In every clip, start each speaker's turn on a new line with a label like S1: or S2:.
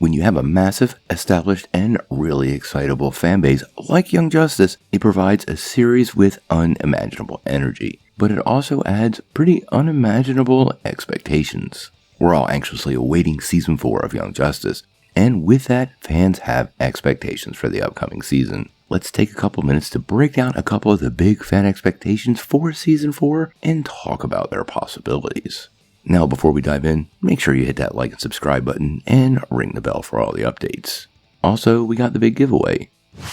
S1: When you have a massive, established, and really excitable fanbase like Young Justice, it provides a series with unimaginable energy, but it also adds pretty unimaginable expectations. We're all anxiously awaiting Season 4 of Young Justice, and with that, fans have expectations for the upcoming season. Let's take a couple minutes to break down a couple of the big fan expectations for Season 4 and talk about their possibilities. Now, before we dive in, make sure you hit that like and subscribe button and ring the bell for all the updates. Also, we got the big giveaway.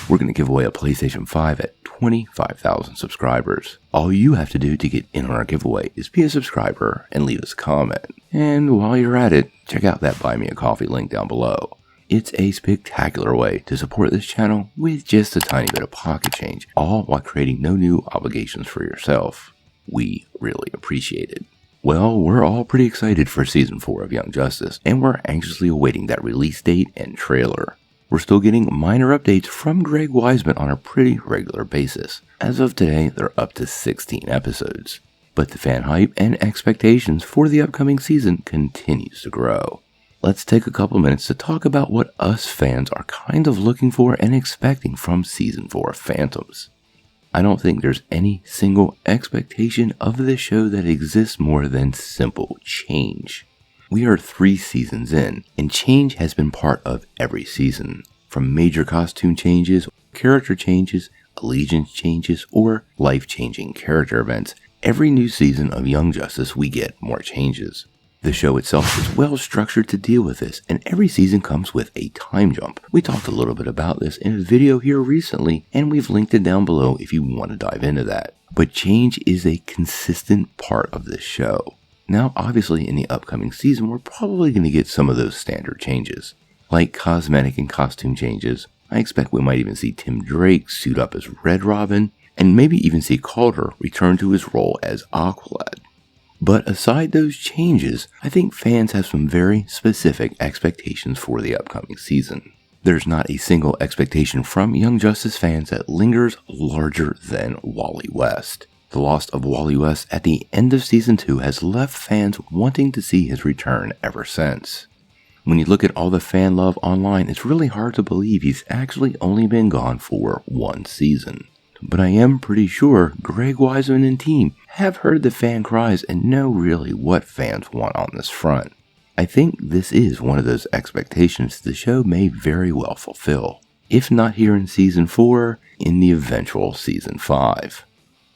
S1: We're going to give away a PlayStation 5 at 25,000 subscribers. All you have to do to get in on our giveaway is be a subscriber and leave us a comment. And while you're at it, check out that Buy Me a Coffee link down below. It's a spectacular way to support this channel with just a tiny bit of pocket change, all while creating no new obligations for yourself. We really appreciate it. Well, we're all pretty excited for Season 4 of Young Justice, and we're anxiously awaiting that release date and trailer. We're still getting minor updates from Greg Weisman on a pretty regular basis. As of today, they're up to 16 episodes. But the fan hype and expectations for the upcoming season continues to grow. Let's take a couple minutes to talk about what us fans are kind of looking for and expecting from Season 4 of Phantoms. I don't think there's any single expectation of this show that exists more than simple change. We are 3 seasons in, and change has been part of every season. From major costume changes, character changes, allegiance changes, or life-changing character events, every new season of Young Justice we get more changes. The show itself is well structured to deal with this, and every season comes with a time jump. We talked a little bit about this in a video here recently, and we've linked it down below if you want to dive into that. But change is a consistent part of this show. Now, obviously, in the upcoming season, we're probably going to get some of those standard changes, like cosmetic and costume changes. I expect we might even see Tim Drake suit up as Red Robin, and maybe even see Calder return to his role as Aqualad. But aside those changes, I think fans have some very specific expectations for the upcoming season. There's not a single expectation from Young Justice fans that lingers larger than Wally West. The loss of Wally West at the end of Season 2 has left fans wanting to see his return ever since. When you look at all the fan love online, it's really hard to believe he's actually only been gone for 1 season. But I am pretty sure Greg Weisman and team have heard the fan cries and know really what fans want on this front. I think this is one of those expectations the show may very well fulfill, if not here in Season 4, in the eventual Season 5.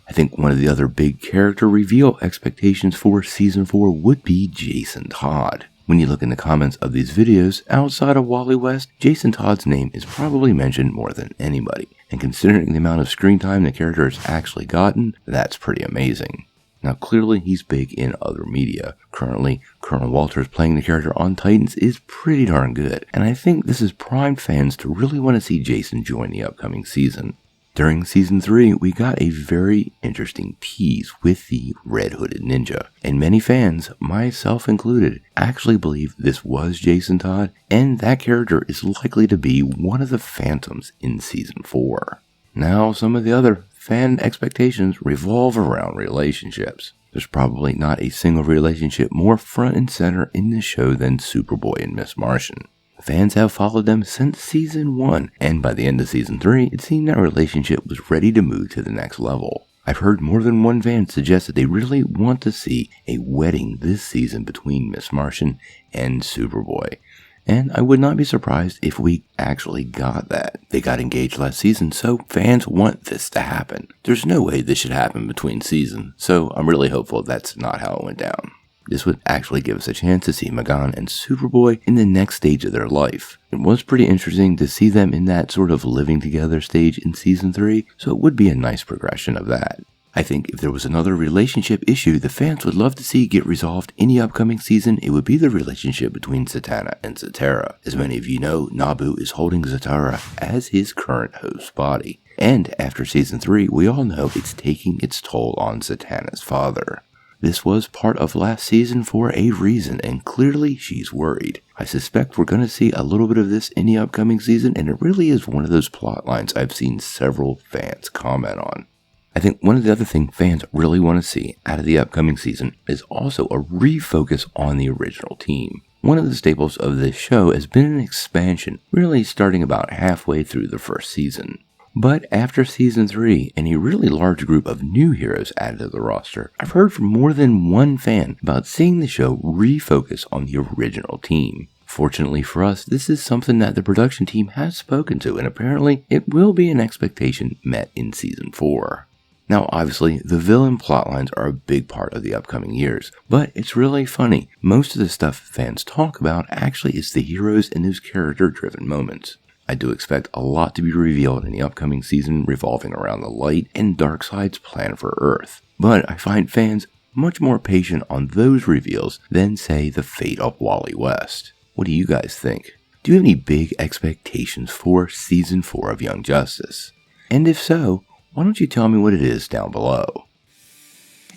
S1: I think one of the other big character reveal expectations for Season 4 would be Jason Todd. When you look in the comments of these videos, outside of Wally West, Jason Todd's name is probably mentioned more than anybody. And considering the amount of screen time the character has actually gotten, that's pretty amazing. Now clearly he's big in other media. Currently, Colonel Walters playing the character on Titans is pretty darn good. And I think this has primed fans to really want to see Jason join the upcoming season. During Season 3, we got a very interesting tease with the Red Hooded Ninja, and many fans, myself included, actually believe this was Jason Todd, and that character is likely to be one of the Phantoms in Season 4. Now, some of the other fan expectations revolve around relationships. There's probably not a single relationship more front and center in the show than Superboy and Miss Martian. Fans have followed them since Season 1, and by the end of Season 3, it seemed that relationship was ready to move to the next level. I've heard more than one fan suggest that they really want to see a wedding this season between Miss Martian and Superboy, and I would not be surprised if we actually got that. They got engaged last season, so fans want this to happen. There's no way this should happen between seasons, so I'm really hopeful that's not how it went down. This would actually give us a chance to see Magan and Superboy in the next stage of their life. It was pretty interesting to see them in that sort of living together stage in Season 3, so it would be a nice progression of that. I think if there was another relationship issue the fans would love to see get resolved in the upcoming season, it would be the relationship between Satana and Zatera. As many of you know, Nabu is holding Zatara as his current host's body. And after Season 3, we all know it's taking its toll on Satana's father. This was part of last season for a reason, and clearly she's worried. I suspect we're going to see a little bit of this in the upcoming season, and it really is one of those plot lines I've seen several fans comment on. I think one of the other things fans really want to see out of the upcoming season is also a refocus on the original team. One of the staples of this show has been an expansion, really starting about halfway through the first season. But after season 3 and a really large group of new heroes added to the roster, I've heard from more than one fan about seeing the show refocus on the original team. Fortunately for us, this is something that the production team has spoken to, and apparently it will be an expectation met in season 4. Now obviously, the villain plotlines are a big part of the upcoming years, but it's really funny. Most of the stuff fans talk about actually is the heroes and those character-driven moments. I do expect a lot to be revealed in the upcoming season revolving around the light and dark side's plan for Earth, but I find fans much more patient on those reveals than, say, the fate of Wally West. What do you guys think? Do you have any big expectations for season 4 of Young Justice? And if so, why don't you tell me what it is down below?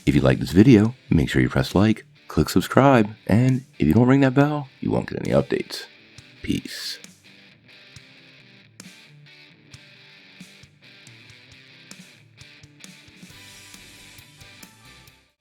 S1: If you like this video, make sure you press like, click subscribe, and if you don't ring that bell, you won't get any updates. Peace.